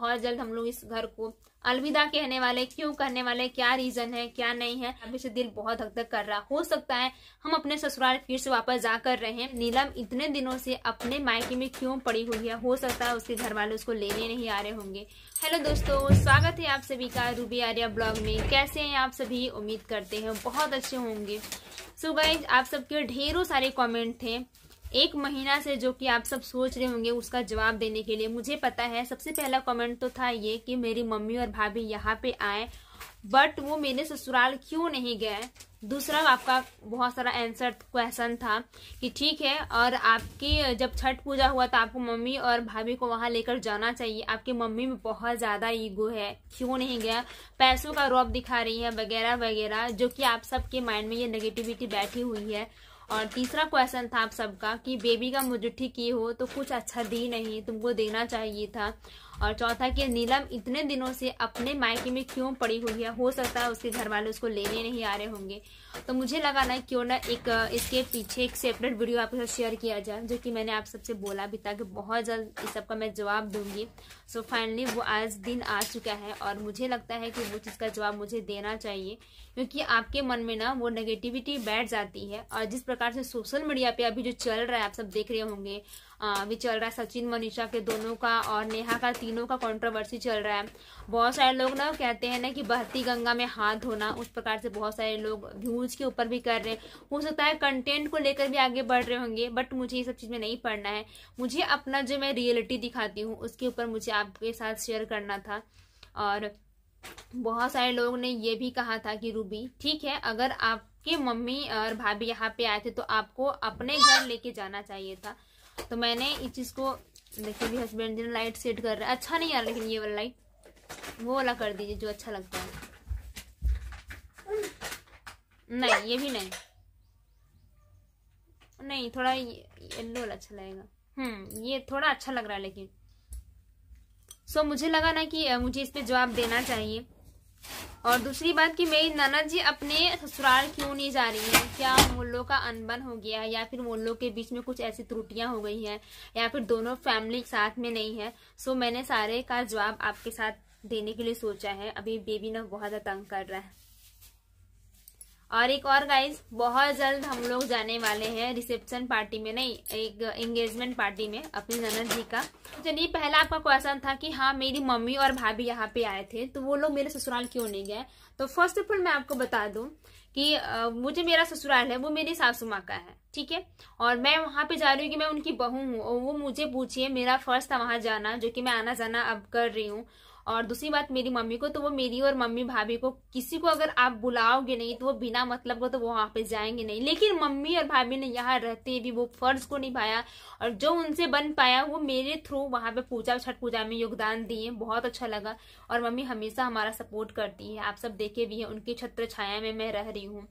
बहुत जल्द हम लोग इस घर को अलविदा कहने वाले। क्यों कहने वाले, क्या रीजन है, क्या नहीं है, अभी से दिल बहुत हद तक कर रहा। हो सकता है हम अपने ससुराल फिर से वापस जा कर रहे हैं। नीलम इतने दिनों से अपने मायके में क्यों पड़ी हुई है, हो सकता है उसके घर वाले उसको लेने नहीं आ रहे होंगे। हेलो दोस्तों, स्वागत है आप सभी का रूबी आर्या ब्लॉग में। कैसे हैं आप सभी? उम्मीद करते हैं बहुत अच्छे होंगे। सो गाइज, आप सबके ढेरों सारे कमेंट थे एक महीना से, जो कि आप सब सोच रहे होंगे उसका जवाब देने के लिए। मुझे पता है सबसे पहला कमेंट तो था ये कि मेरी मम्मी और भाभी यहाँ पे आए बट वो मेरे ससुराल क्यों नहीं गए। दूसरा आपका बहुत सारा आंसर क्वेश्चन था कि ठीक है, और आपकी जब छठ पूजा हुआ तो आपको मम्मी और भाभी को वहां लेकर जाना चाहिए, आपकी मम्मी में बहुत ज्यादा ईगो है, क्यों नहीं गया, पैसों का रौब दिखा रही है वगैरह वगैरह, जो कि आप सबके माइंड में ये नेगेटिविटी बैठी हुई है। और तीसरा क्वेश्चन था आप सबका कि बेबी का मुझे की हो तो कुछ अच्छा दी नहीं, तुमको देना चाहिए था। और चौथा कि नीलम इतने दिनों से अपने मायके में क्यों पड़ी हुई है, हो सकता है उसके घर वाले उसको लेने नहीं आ रहे होंगे। तो मुझे लगा ना क्यों ना एक इसके पीछे एक सेपरेट वीडियो आपके साथ शेयर किया जाए, जो कि मैंने आप सबसे बोला भी था कि बहुत जल्द इस सबका मैं जवाब दूंगी। सो फाइनली वो आज दिन आ चुका है और मुझे लगता है कि वो चीज़ का जवाब मुझे देना चाहिए, क्योंकि आपके मन में ना वो नेगेटिविटी बैठ जाती है। और जिस प्रकार से सोशल मीडिया पे अभी जो चल रहा है, आप सब देख रहे होंगे, अभी चल रहा है सचिन मनीषा के दोनों का और नेहा का, तीनों का कंट्रोवर्सी चल रहा है। बहुत सारे लोग ना कहते हैं ना कि बहती गंगा में हाथ धोना, उस प्रकार से बहुत सारे लोग व्यूज के ऊपर भी कर रहे हैं। हो सकता है कंटेंट को लेकर भी आगे बढ़ रहे होंगे, बट मुझे ये सब चीज में नहीं पढ़ना है। मुझे अपना जो मैं रियलिटी दिखाती हूँ उसके ऊपर मुझे आपके साथ शेयर करना था। और बहुत सारे लोगों ने ये भी कहा था कि रूबी ठीक है, अगर आपकी मम्मी और भाभी यहाँ पे आए थे तो आपको अपने घर लेके जाना चाहिए था। तो मैंने इस चीज को देखिए, भी हस्बैंड जी ने लाइट सेट कर रहा है, अच्छा नहीं आ रहा, लेकिन ये वाला लाइट वो वाला कर दीजिए जो अच्छा लगता है। नहीं ये भी नहीं, नहीं थोड़ा येलो वाला अच्छा लगेगा। ये थोड़ा अच्छा लग रहा है लेकिन। सो मुझे लगा ना कि मुझे इस पे जवाब देना चाहिए। और दूसरी बात कि मेरी ननद जी अपने ससुराल क्यों नहीं जा रही है, क्या वो लोग का अनबन हो गया है, या फिर वो लोग के बीच में कुछ ऐसी त्रुटियां हो गई हैं, या फिर दोनों फैमिली साथ में नहीं है। सो मैंने सारे का जवाब आपके साथ देने के लिए सोचा है। अभी बेबी ना बहुत ज्यादा तंग कर रहा है। और एक और गाइज, बहुत जल्द हम लोग जाने वाले हैं रिसेप्शन पार्टी में, नहीं एक एंगेजमेंट पार्टी में अपनी ननद जी का। चलिए, पहला आपका क्वेश्चन था कि हाँ मेरी मम्मी और भाभी यहाँ पे आए थे तो वो लोग मेरे ससुराल क्यों नहीं गए। तो फर्स्ट ऑफ ऑल मैं आपको बता दूं कि मुझे मेरा ससुराल है वो मेरी सासू माँ का है, ठीक है। और मैं वहां पे जा रही हूँ कि मैं उनकी बहू हूँ, और वो मुझे पूछिए मेरा फर्स्ट था वहां जाना, जो कि मैं आना जाना अब कर रही हूँ। और दूसरी बात मेरी मम्मी को, तो वो मेरी और मम्मी भाभी को किसी को अगर आप बुलाओगे नहीं तो वो बिना मतलब को तो वो वहां पे जाएंगे नहीं। लेकिन मम्मी और भाभी ने यहाँ रहते भी वो फर्ज को निभाया, और जो उनसे बन पाया वो मेरे थ्रू वहां पे पूजा, छठ पूजा में योगदान दिए, बहुत अच्छा लगा। और मम्मी हमेशा हमारा सपोर्ट करती है, आप सब देखे भी है, उनकी छत्र छाया में मैं रह रही हूँ।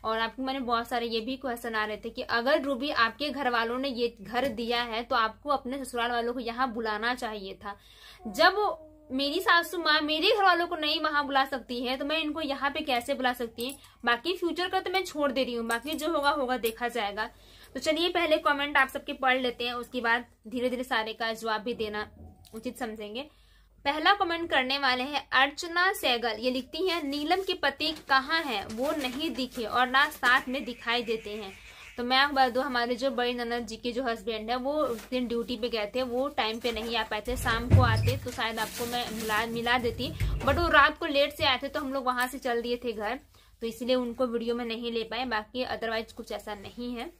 और आपको मैंने बहुत सारे ये भी क्वेश्चन आ रहे थे कि अगर रूबी आपके घर वालों ने ये घर दिया है तो आपको अपने ससुराल वालों को यहाँ बुलाना चाहिए था। जब मेरी सासू माँ मेरे घर वालों को नहीं वहां बुला सकती है तो मैं इनको यहाँ पे कैसे बुला सकती है। बाकी फ्यूचर का तो मैं छोड़ दे रही हूँ, बाकी जो होगा होगा देखा जाएगा। तो चलिए पहले कमेंट आप सबके पढ़ लेते हैं, उसके बाद धीरे धीरे सारे का जवाब भी देना उचित समझेंगे। पहला कमेंट करने वाले हैं अर्चना सहगल। ये लिखती है नीलम के पति कहाँ है, वो नहीं दिखे और ना साथ में दिखाई देते हैं। तो मैं आपको बता दूं, हमारे जो बड़ी ननद जी के जो हस्बैंड है वो उस दिन ड्यूटी पे गए थे, वो टाइम पे नहीं आ पाए थे। शाम को आते तो शायद आपको मैं मिला देती, बट वो रात को लेट से आए थे तो हम लोग वहां से चल दिए थे घर, तो इसलिए उनको वीडियो में नहीं ले पाए। बाकी अदरवाइज कुछ ऐसा नहीं है।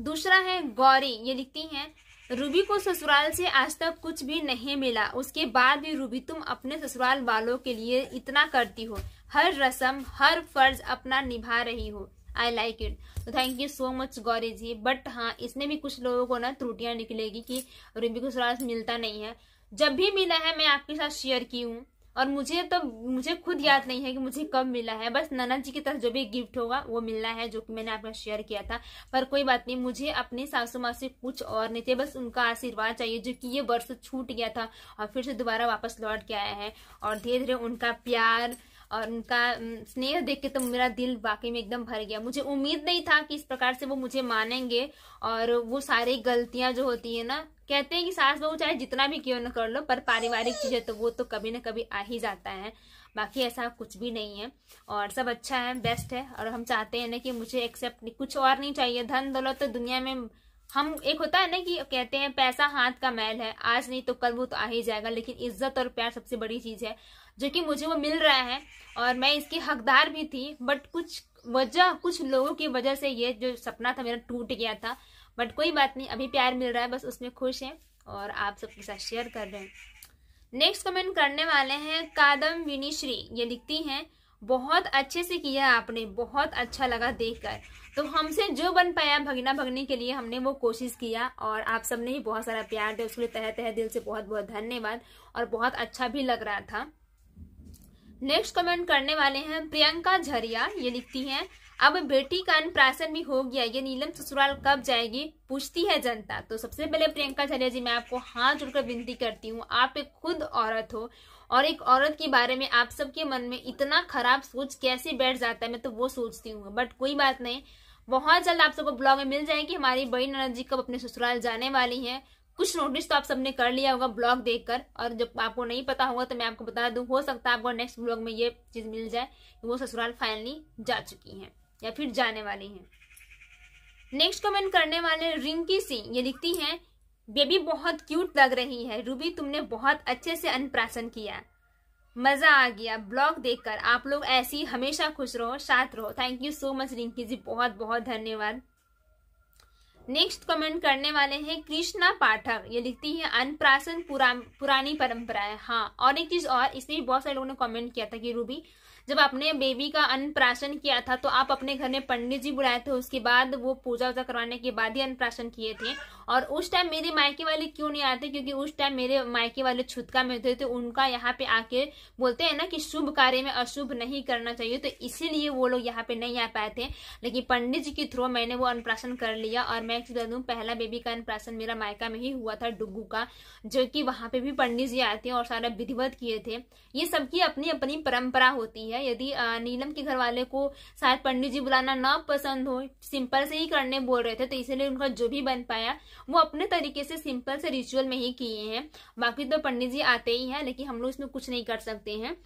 दूसरा है गौरी, ये लिखती है रूबी को ससुराल से आज तक कुछ भी नहीं मिला, उसके बाद भी रूबी तुम अपने ससुराल वालों के लिए इतना करती हो, हर रस्म हर फर्ज अपना निभा रही हो। I like it. तो thank you so much Gauri ji. But हाँ, इसमें भी कुछ लोगों को ना त्रुटियां निकलेगी कि रूबी को ससुराल से मिलता नहीं है। जब भी मिला है मैं आपके साथ शेयर की हूँ, और मुझे खुद याद नहीं है कि मुझे कब मिला है। बस ननद जी की तरफ जो भी गिफ्ट होगा वो मिलना है, जो कि मैंने आपका शेयर किया था। पर कोई बात नहीं, मुझे अपनी सासू माँ से कुछ और नहीं थे, बस उनका आशीर्वाद चाहिए, जो कि ये वर्ष छूट गया था और फिर से दोबारा वापस लौट के आया है। और धीरे धीरे उनका प्यार और उनका स्नेह देख के तो मेरा दिल वाकई में एकदम भर गया। मुझे उम्मीद नहीं था कि इस प्रकार से वो मुझे मानेंगे, और वो सारी गलतियां जो होती है ना, कहते हैं कि सास बहू चाहे जितना भी क्यों न कर लो, पर पारिवारिक चीज है तो वो तो कभी न कभी आ ही जाता है। बाकी ऐसा कुछ भी नहीं है, और सब अच्छा है, बेस्ट है। और हम चाहते हैं ना कि मुझे एक्सेप्ट, कुछ और नहीं चाहिए। धन दौलत तो दुनिया में, हम एक होता है ना कि कहते हैं पैसा हाथ का मैल है, आज नहीं तो कल वो तो आ ही जाएगा, लेकिन इज्जत और प्यार सबसे बड़ी चीज है, जो कि मुझे वो मिल रहा है और मैं इसकी हकदार भी थी। बट कुछ लोगों की वजह से ये जो सपना था मेरा टूट गया था। बट कोई बात नहीं, अभी प्यार मिल रहा है, बस उसमें खुश है और आप सबके साथ शेयर कर रहे हैं। नेक्स्ट कमेंट करने वाले हैं कादम विनीश्री। ये लिखती हैं, बहुत अच्छे से किया आपने, बहुत अच्छा लगा देखकर। तो हमसे जो बन पाया भगना भगने के लिए हमने वो कोशिश किया, और आप सबने ही बहुत सारा प्यार दिया, उसके लिए तहे तहे दिल से बहुत बहुत धन्यवाद, और बहुत अच्छा भी लग रहा था। नेक्स्ट कमेंट करने वाले हैं प्रियंका झरिया। ये लिखती हैं, अब बेटी का अन्नप्राशन भी हो गया, ये नीलम ससुराल कब जाएगी, पूछती है जनता। तो सबसे पहले प्रियंका झरिया जी, मैं आपको हाथ जोड़कर विनती करती हूँ, आप एक खुद औरत हो, और एक औरत के बारे में आप सबके मन में इतना खराब सोच कैसे बैठ जाता है, मैं तो वो सोचती हूँ। बट कोई बात नहीं, बहुत जल्द आप सबको ब्लॉग में मिल जाएगी हमारी बड़ी ननद जी कब अपने ससुराल जाने वाली हैं। कुछ नोटिस तो आप सबने कर लिया होगा ब्लॉग देखकर, और जब आपको नहीं पता होगा तो मैं आपको बता दूं, हो सकता है आपको नेक्स्ट ब्लॉग में ये चीज मिल जाए कि वो ससुराल फाइनली जा चुकी हैं या फिर जाने वाली हैं। नेक्स्ट कमेंट करने वाले रिंकी सिंह। ये लिखती हैं, बेबी बहुत क्यूट लग रही है, रूबी तुमने बहुत अच्छे से अन्नप्राशन किया, मजा आ गया ब्लॉग देखकर। आप लोग ऐसी हमेशा खुश रहो, साथ रहो। Thank you so much Rinki ji, बहुत बहुत धन्यवाद। नेक्स्ट कमेंट करने वाले हैं कृष्णा पाठक। ये लिखती है, अन्नप्राशन पुरानी परंपरा है। हाँ, और एक चीज और, इसमें भी बहुत सारे लोगों ने कमेंट किया था कि रूबी जब आपने बेबी का अन्नप्राशन किया था तो आप अपने घर में पंडित जी बुलाए थे, उसके बाद वो पूजा वूजा करवाने के बाद ही अन्नप्राशन किए थे। और उस टाइम मेरे मायके वाले क्यों नहीं आते, क्योंकि उस टाइम मेरे मायके वाले छुतका में थे, तो उनका यहाँ पे आके बोलते हैं ना कि शुभ कार्य में अशुभ नहीं करना चाहिए, तो इसीलिए वो लोग यहाँ पे नहीं आ पाए थे। लेकिन पंडित जी के थ्रू मैंने वो अन्नप्राशन कर लिया। और मैं बता दूं, पहला बेबी का अन्नप्राशन मेरा मायका में ही हुआ था, डुग्गू का, जो कि वहां पे भी पंडित जी आए थे और सारा विधिवत किए थे। ये सबकी अपनी अपनी परंपरा होती है। यदि नीलम के घर वाले को शायद पंडित जी बुलाना ना पसंद हो, सिंपल से ही करने बोल रहे थे, तो इसलिए उनका जो भी बन पाया वो अपने तरीके से सिंपल से रिचुअल में ही किए हैं। बाकी तो पंडित जी आते ही हैं, लेकिन हम लोग इसमें कुछ नहीं कर सकते हैं।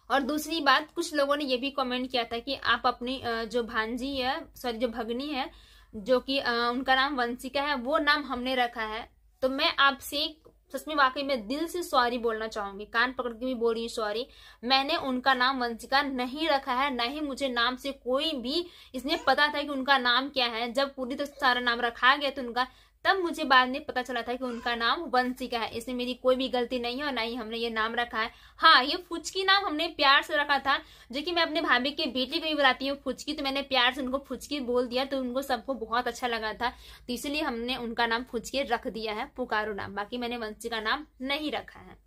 और दूसरी बात, कुछ लोगों ने ये भी कमेंट किया था कि आप अपनी जो भांजी है, सॉरी जो भगनी है, जो कि उनका नाम वंशिका है, वो नाम हमने रखा है। तो मैं आपसे सच में वाकई में दिल से सॉरी बोलना चाहूंगी, कान पकड़ के भी बोल रही हूँ सॉरी। मैंने उनका नाम वंशिका नहीं रखा है, न ही मुझे नाम से कोई भी इसमें पता था कि उनका नाम क्या है। जब पूरी तरह सारा नाम रखा गया तो उनका, तब मुझे बाद में पता चला था कि उनका नाम वंशिका है। इसमें मेरी कोई भी गलती नहीं है और ना ही हमने ये नाम रखा है। हाँ, ये फुचकी नाम हमने प्यार से रखा था, जो कि मैं अपने भाभी के बेटे को भी बुलाती हूँ फुचकी, तो मैंने प्यार से उनको फुचकी बोल दिया, तो उनको सबको बहुत अच्छा लगा था, तो इसलिए हमने उनका नाम फुचकी रख दिया है, पुकारो नाम। बाकी मैंने वंशिका नाम नहीं रखा है।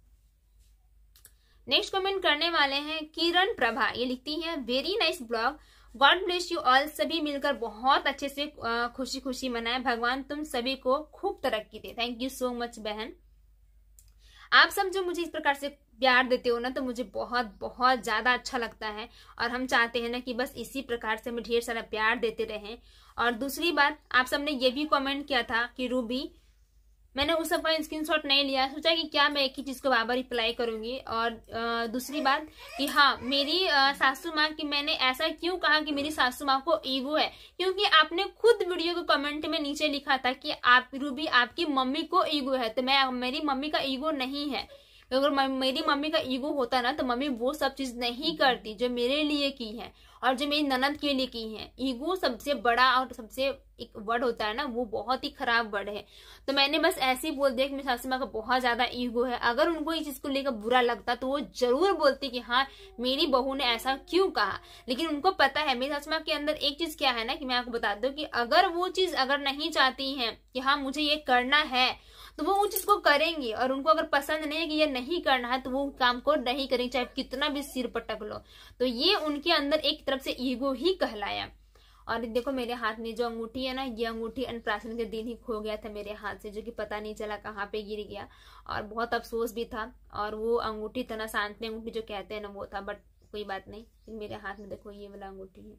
नेक्स्ट कमेंट करने वाले हैं किरण प्रभा। ये लिखती है, very nice blog, God bless you all. सभी मिलकर बहुत अच्छे से खुशी खुशी मनाए, भगवान तुम सभी को खूब तरक्की दे। थैंक यू सो मच बहन। आप सब जो मुझे इस प्रकार से प्यार देते हो ना, तो मुझे बहुत बहुत ज्यादा अच्छा लगता है, और हम चाहते हैं ना कि बस इसी प्रकार से हमें ढेर सारा प्यार देते रहें। और दूसरी बात, आप सबने ये भी कमेंट किया था कि रूबी, मैंने उस सबका स्क्रीनशॉट नहीं लिया, सोचा कि क्या मैं एक ही चीज को बार बार रिप्लाई करूंगी। और दूसरी बात कि हाँ, मेरी सासू माँ की, मैंने ऐसा क्यों कहा कि मेरी सासू माँ को ईगो है, क्योंकि आपने खुद वीडियो के कमेंट में नीचे लिखा था कि आप रूबी आपकी मम्मी को ईगो है, तो मेरी मम्मी का ईगो नहीं है। अगर मेरी मम्मी का ईगो होता ना, तो मम्मी वो सब चीज नहीं करती जो मेरे लिए की है और जो मेरी ननद के लिए की है। ईगो सबसे बड़ा और सबसे एक वर्ड होता है ना, वो बहुत ही खराब वर्ड है। तो मैंने बस ऐसे ही बोल दिया कि मेरी सासू माँ का बहुत ज्यादा ईगो है। अगर उनको इस चीज को लेकर बुरा लगता तो वो जरूर बोलती कि हाँ, मेरी बहू ने ऐसा क्यों कहा। लेकिन उनको पता है मेरी सासू माँ के अंदर एक चीज क्या है ना, कि मैं आपको बता दूं कि अगर वो चीज अगर नहीं चाहती है कि हाँ मुझे ये करना है, तो वो उस चीज को करेंगी। और उनको अगर पसंद नहीं है कि ये नहीं करना है, तो वो काम को नहीं करेंगे, चाहे कितना भी सिर पटक लो। तो ये उनके अंदर एक तरफ से ईगो ही कहलाया। और देखो मेरे हाथ में जो अंगूठी है ना, ये अंगूठी अन्नप्राशन के दिन ही खो गया था मेरे हाथ से, जो कि पता नहीं चला कहाँ पे गिर गया, और बहुत अफसोस भी था। और वो अंगूठी था ना, शांति अंगूठी जो कहते हैं ना, वो था। बट कोई बात नहीं। मेरे हाथ में देखो ये वाला अंगूठी है।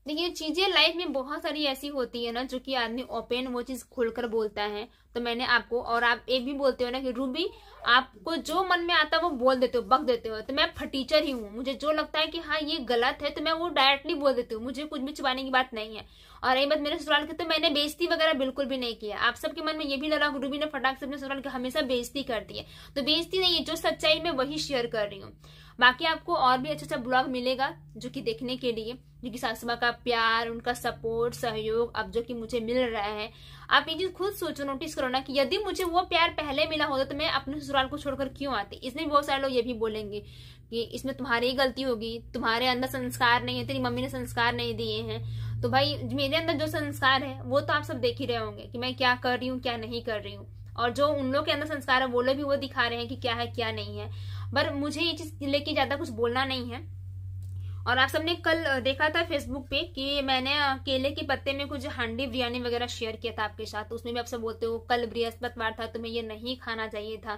देखिए चीजें लाइफ में बहुत सारी ऐसी होती है ना जो कि आदमी ओपन वो चीज खोलकर बोलता है। तो मैंने आपको, और आप एक भी बोलते हो ना कि रूबी आपको जो मन में आता है वो बोल देते हो, बक देते हो। तो मैं फटीचर ही हूँ, मुझे जो लगता है कि हाँ ये गलत है तो मैं वो डायरेक्टली बोल देती हूँ, मुझे कुछ भी छुपाने की बात नहीं है। और यही बात मेरे ससुराल की, तो मैंने बेइज्जती वगैरह बिल्कुल भी नहीं किया। आप सबके मन में ये भी लगा रूबी ने फटाक से अपने ससुराल की हमेशा बेइज्जती करती है, तो बेइज्जती नहीं है, जो सच्चाई में वही शेयर कर रही हूँ। बाकी आपको और भी अच्छा अच्छा ब्लॉग मिलेगा जो कि देखने के लिए, जो कि सासू माँ का प्यार, उनका सपोर्ट, सहयोग अब जो कि मुझे मिल रहा है। आप ये चीज खुद सोचो, नोटिस करो ना कि यदि मुझे वो प्यार पहले मिला होता तो मैं अपने ससुराल को छोड़कर क्यों आती। इसमें बहुत सारे लोग ये भी बोलेंगे कि इसमें तुम्हारी ही गलती होगी, तुम्हारे अंदर संस्कार नहीं है, तेरी मम्मी ने संस्कार नहीं दिए हैं। तो भाई मेरे अंदर जो संस्कार है वो तो आप सब देख ही रहे होंगे कि मैं क्या कर रही हूँ क्या नहीं कर रही हूँ, और जो उन लोग के अंदर संस्कार है वो लोग भी वो दिखा रहे हैं कि क्या है क्या नहीं है। पर मुझे ये चीज लेके ज्यादा कुछ बोलना नहीं है। और आप सबने कल देखा था फेसबुक पे कि मैंने केले के पत्ते में कुछ हांडी बिरयानी वगैरह शेयर किया था आपके साथ, तो उसमें भी आप सब बोलते हो कल बृहस्पतिवार था तुम्हें ये नहीं खाना चाहिए था।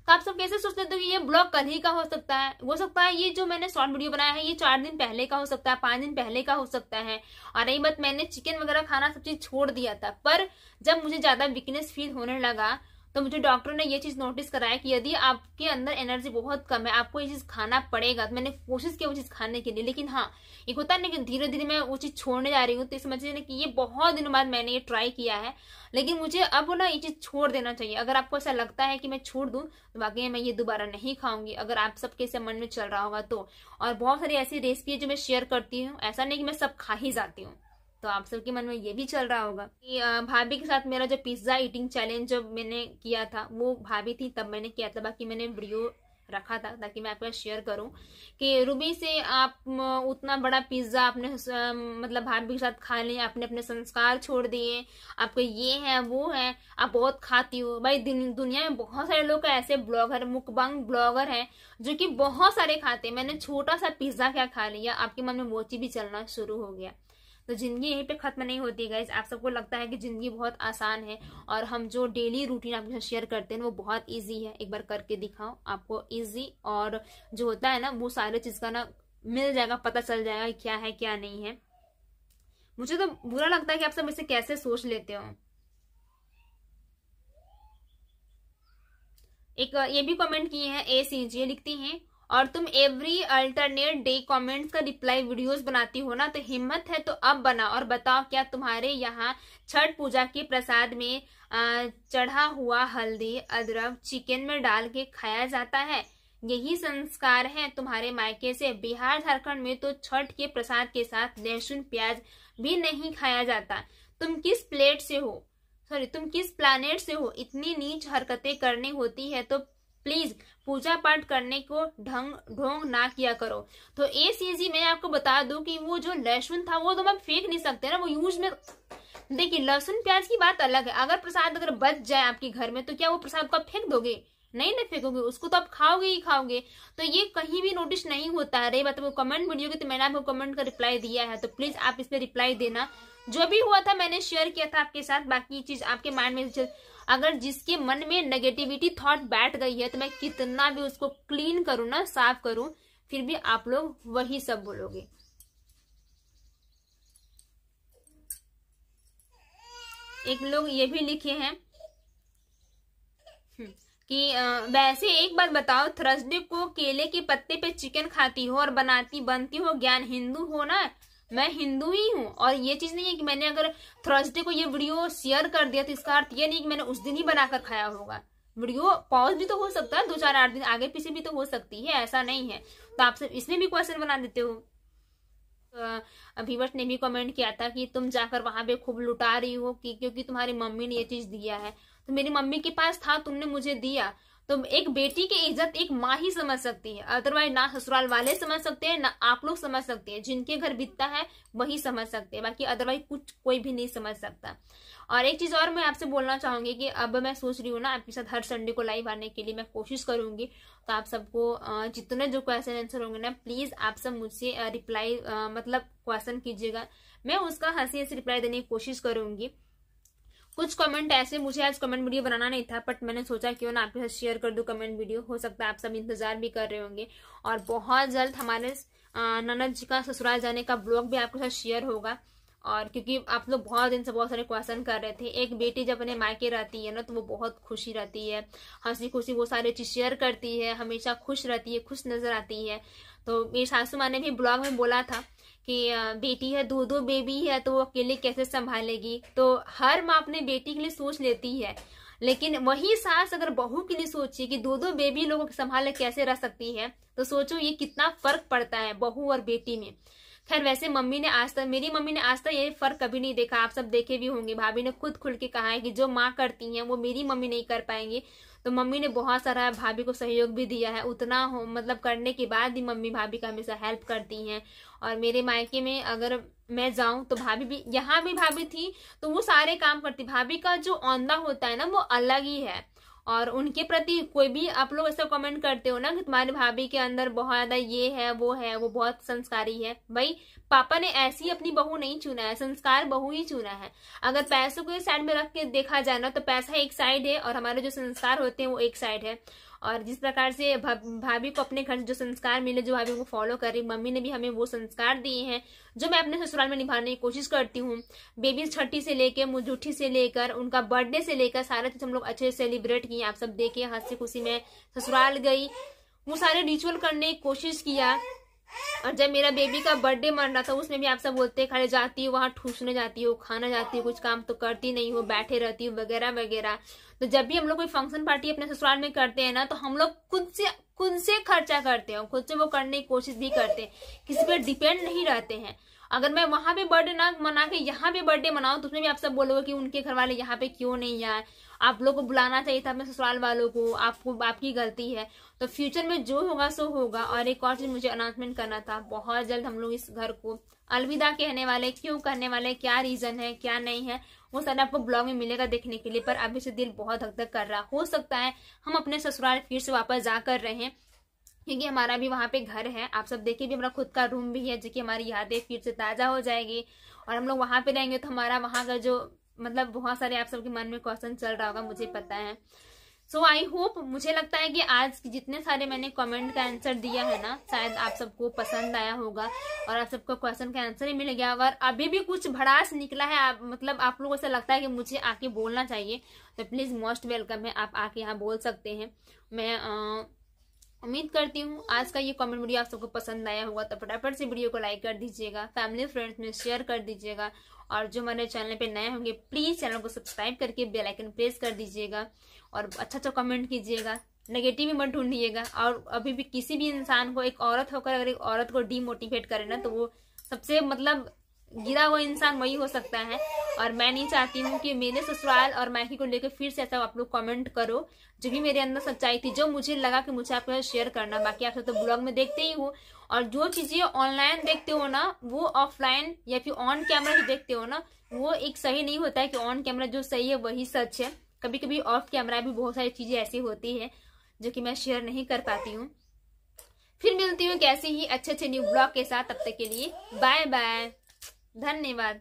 तो आप सब कैसे सोचते हो कि ये ब्लॉग कल ही का हो सकता है, हो सकता है ये जो मैंने शॉर्ट वीडियो बनाया है ये 4 दिन पहले का हो सकता है, 5 दिन पहले का हो सकता है। और रही बात, मैंने चिकन वगैरह खाना सब चीज छोड़ दिया था, पर जब मुझे ज्यादा वीकनेस फील होने लगा तो मुझे डॉक्टर ने ये चीज नोटिस कराया कि यदि आपके अंदर एनर्जी बहुत कम है आपको ये चीज खाना पड़ेगा। तो मैंने कोशिश की वो चीज खाने के लिए, लेकिन हाँ एक होता है ना कि धीरे धीरे मैं वो चीज छोड़ने जा रही हूँ। तो समझिए ना कि ये बहुत दिनों बाद मैंने ये ट्राई किया है, लेकिन मुझे अब ना ये चीज छोड़ देना चाहिए। अगर आपको ऐसा लगता है कि मैं छोड़ दूं तो वाकई मैं ये दोबारा नहीं खाऊंगी, अगर आप सबके ऐसे मन में चल रहा होगा तो। और बहुत सारी ऐसी रेसिपी है जो मैं शेयर करती हूँ, ऐसा नहीं कि मैं सब खा ही जाती हूँ। तो आप सबके मन में ये भी चल रहा होगा कि भाभी के साथ मेरा जो पिज्जा ईटिंग चैलेंज जो मैंने किया था वो भाभी थी तब मैंने किया था, बाकी मैंने वीडियो रखा था ताकि मैं आपके साथ शेयर करूं कि रूबी से आप उतना बड़ा पिज्जा आपने मतलब भाभी के साथ खा लिया, आपने अपने संस्कार छोड़ दिए, आपको ये है वो है, आप बहुत खाती हो। भाई दुनिया में बहुत सारे लोग ऐसे ब्लॉगर, मुकबंग ब्लॉगर हैं जो कि बहुत सारे खाते हैं। मैंने छोटा सा पिज्जा क्या खा लिया, आपके मन में वो चीज भी चलना शुरू हो गया। तो जिंदगी यहीं पे खत्म नहीं होती है गाइज। आप सबको लगता है कि जिंदगी बहुत आसान है और हम जो डेली रूटीन आपके साथ शेयर करते हैं वो बहुत इजी है, एक बार करके दिखाओ आपको इजी और जो होता है ना वो सारे चीज का ना मिल जाएगा, पता चल जाएगा क्या है क्या नहीं है। मुझे तो बुरा लगता है कि आप सब इसे कैसे सोच लेते हो। एक ये भी कमेंट किए हैं ACG, लिखती हैं और तुम एवरी अल्टरनेट डे कमेंट्स का रिप्लाई वीडियोस बनाती हो ना, तो हिम्मत है तो अब बना और बताओ क्या तुम्हारे यहाँ छठ पूजा के प्रसाद में चढ़ा हुआ हल्दी अदरक चिकन में डाल के खाया जाता है? यही संस्कार है तुम्हारे मायके से। बिहार झारखंड में तो छठ के प्रसाद के साथ लहसुन प्याज भी नहीं खाया जाता। तुम किस प्लेट से हो, सॉरी तुम किस प्लानेट से हो, इतनी नीच हरकतें करनी होती है तो प्लीज पूजा पाठ करने को ढोंग ना किया करो। तो ACG मैं आपको बता दूं कि वो जो लहसुन था वो तो हम फेंक नहीं सकते ना, वो यूज में देखिए लहसुन प्याज की बात अलग है। अगर प्रसाद अगर बच जाए आपके घर में तो क्या वो प्रसाद को आप फेंक दोगे? नहीं ना फेंकोगे, उसको तो आप खाओगे ही खाओगे। तो ये कहीं भी नोटिस नहीं होता है। रही बात वो कमेंट वीडियो की, तो मैंने आपको कमेंट का रिप्लाई दिया है, तो प्लीज आप इस पे रिप्लाई देना। जो भी हुआ था मैंने शेयर किया था आपके साथ, बाकी चीज आपके माइंड में अगर जिसके मन में नेगेटिविटी थॉट बैठ गई है तो मैं कितना भी उसको क्लीन करूं ना, साफ करूं, फिर भी आप लोग वही सब बोलोगे। एक लोग ये भी लिखे हैं कि वैसे एक बात बताओ, थर्सडे को केले के पत्ते पे चिकन खाती हो और बनती हो ज्ञान, हिंदू हो ना? मैं हिंदू ही हूँ। और ये चीज नहीं है कि मैंने अगर थर्सडे को ये वीडियो शेयर कर दिया तो इसका अर्थ ये नहीं कि मैंने उस दिन ही बनाकर खाया होगा। वीडियो पॉज भी तो हो सकता है, 2-4-8 दिन आगे पीछे भी तो हो सकती है, ऐसा नहीं है। तो आप सब इसमें भी क्वेश्चन बना देते हो। व्यूअर्स ने भी कमेंट किया था कि तुम जाकर वहां पे खूब लुटा रही हो कि क्योंकि तुम्हारी मम्मी ने ये चीज दिया है। तो मेरी मम्मी के पास था, तुमने मुझे दिया। तो एक बेटी की इज्जत एक माँ ही समझ सकती है, अदरवाइज ना ससुराल वाले समझ सकते हैं ना आप लोग समझ सकते हैं। जिनके घर बीतता है वही समझ सकते हैं, बाकी अदरवाइज कुछ कोई भी नहीं समझ सकता। और एक चीज और मैं आपसे बोलना चाहूंगी कि अब मैं सोच रही हूँ ना आपके साथ हर संडे को लाइव आने के लिए मैं कोशिश करूंगी। तो आप सबको जितने जो क्वेश्चन आंसर होंगे ना प्लीज आप सब मुझसे रिप्लाई मतलब क्वेश्चन कीजिएगा, मैं उसका हंसी हंसी रिप्लाई देने की कोशिश करूंगी। कुछ कमेंट ऐसे, मुझे आज कमेंट वीडियो बनाना नहीं था, बट मैंने सोचा क्यों ना आपके साथ शेयर कर दूं कमेंट वीडियो। हो सकता है आप सब इंतजार भी कर रहे होंगे, और बहुत जल्द हमारे ननद जी का ससुराल जाने का ब्लॉग भी आपके साथ शेयर होगा। और क्योंकि आप लोग बहुत दिन से बहुत सारे क्वेश्चन कर रहे थे, एक बेटी जब अपने मायके रहती है ना तो वो बहुत खुशी रहती है, हंसी खुशी वो सारी चीज शेयर करती है, हमेशा खुश रहती है, खुश नजर आती है। तो मेरी सासू माँ ने भी ब्लॉग में बोला था कि बेटी है, दो बेबी है तो वो अकेले कैसे संभालेगी। तो हर माँ अपने बेटी के लिए सोच लेती है, लेकिन वही सास अगर बहू के लिए सोचिए कि दो बेबी लोगों को संभाले कैसे रह सकती है, तो सोचो ये कितना फर्क पड़ता है बहू और बेटी में। खैर वैसे मेरी मम्मी ने आज तक ये फर्क कभी नहीं देखा, आप सब देखे भी होंगे। भाभी ने खुद खुल के कहा है कि जो माँ करती हैं वो मेरी मम्मी नहीं कर पाएंगे। तो मम्मी ने बहुत सारा भाभी को सहयोग भी दिया है, उतना हो मतलब करने के बाद भी मम्मी भाभी का हमेशा हेल्प करती हैं। और मेरे मायके में अगर मैं जाऊं तो भाभी भी, यहाँ भी भाभी थी तो वो सारे काम करती। भाभी का जो औंधा होता है ना वो अलग ही है। और उनके प्रति कोई भी आप लोग ऐसा कमेंट करते हो ना कि तुम्हारी भाभी के अंदर बहुत ज्यादा ये है वो बहुत संस्कारी है, भाई पापा ने ऐसी अपनी बहू नहीं चुना है, संस्कार बहू ही चुना है। अगर पैसों को साइड में रख के देखा जाए ना तो पैसा एक साइड है और हमारे जो संस्कार होते हैं वो एक साइड है। और जिस प्रकार से भाभी को अपने घर से जो संस्कार मिले, जो भाभी को फॉलो कर रही, मम्मी ने भी हमें वो संस्कार दिए हैं जो मैं अपने ससुराल में निभाने की कोशिश करती हूँ। बेबी छठी से लेकर मुझूठी से लेकर उनका बर्थडे से लेकर सारे चीज हम लोग अच्छे से सेलिब्रेट किए। आप सब देखे, हंसी खुशी में ससुराल गई, वो सारे रिचुअल करने की कोशिश किया। और जब मेरा बेबी का बर्थडे मन रहा था उसमें भी आप सब बोलते खड़े जाती हो वहां, ठूसने जाती हो, खाना जाती हो, कुछ काम तो करती नहीं हो, बैठे रहती हो वगैरह वगैरह। तो जब भी हम लोग कोई फंक्शन पार्टी अपने ससुराल में करते हैं ना तो हम लोग खुद से खर्चा करते हैं, खुद से वो करने की कोशिश भी करते हैं, किसी पे डिपेंड नहीं रहते हैं। अगर मैं वहां पे बर्थडे ना मना के यहाँ पे बर्थडे मनाऊं तो उसमें भी आप सब बोलोगे कि उनके घर वाले यहाँ पे क्यों नहीं आए, आप लोग को बुलाना चाहिए था अपने ससुराल वालों को, आपकी गलती है। तो फ्यूचर में जो होगा सो होगा। और एक और चीज मुझे अनाउंसमेंट करना था, बहुत जल्द हम लोग इस घर को अलविदा कहने वाले, क्यों कहने वाले, क्या रीजन है क्या नहीं है, वो सारा आपको ब्लॉग में मिलेगा देखने के लिए। पर अभी से दिल बहुत हद तक कर रहा, हो सकता है हम अपने ससुराल फिर से वापस जा कर रहे हैं, क्योंकि हमारा भी वहां पे घर है। आप सब देखिए भी हमारा खुद का रूम भी है, जो कि हमारी यादें फिर से ताजा हो जाएगी। और हम लोग वहां पे रहेंगे तो हमारा वहां का जो मतलब बहुत सारे आप सबके मन में क्वेश्चन चल रहा होगा, मुझे पता है। सो आई होप, मुझे लगता है कि आज जितने सारे मैंने कमेंट का आंसर दिया है ना, शायद आप सबको पसंद आया होगा और आप सबको क्वेश्चन का आंसर ही मिल गया। अगर अभी भी कुछ भड़ास निकला है, मतलब आप लोगों से लगता है कि मुझे आके बोलना चाहिए, तो प्लीज मोस्ट वेलकम है, आप आके यहाँ बोल सकते हैं। मैं उम्मीद करती हूँ आज का ये कमेंट वीडियो आप सबको पसंद आया होगा। तो फटाफट से वीडियो को लाइक कर दीजिएगा, फैमिली फ्रेंड्स में शेयर कर दीजिएगा। और जो हमारे चैनल पे नए होंगे प्लीज चैनल को सब्सक्राइब करके बेल आइकन प्रेस कर दीजिएगा और अच्छा कमेंट कीजिएगा, नेगेटिव मत ढूंढिएगा। और अभी भी किसी भी इंसान को, एक औरत होकर अगर एक औरत को डीमोटिवेट करे ना तो वो सबसे मतलब गिरा हुआ इंसान वही हो सकता है। और मैं नहीं चाहती हूँ कि मेरे ससुराल और मायके को लेकर फिर से ऐसा आप लोग कमेंट करो। जो भी मेरे अंदर सच्चाई थी, जो मुझे लगा कि मुझे आपके साथ शेयर करना, बाकी आप तो ब्लॉग में देखते ही हो। और जो चीजें ऑनलाइन देखते हो ना वो ऑफलाइन या फिर ऑन कैमरा जो देखते हो ना वो एक सही नहीं होता है कि ऑन कैमरा जो सही है वही सच है। कभी कभी ऑफ कैमरा भी बहुत सारी चीजें ऐसी होती है जो कि मैं शेयर नहीं कर पाती हूँ। फिर मिलती हूँ कैसे ही अच्छे न्यू ब्लॉग के साथ, तब तक के लिए बाय बाय, धन्यवाद।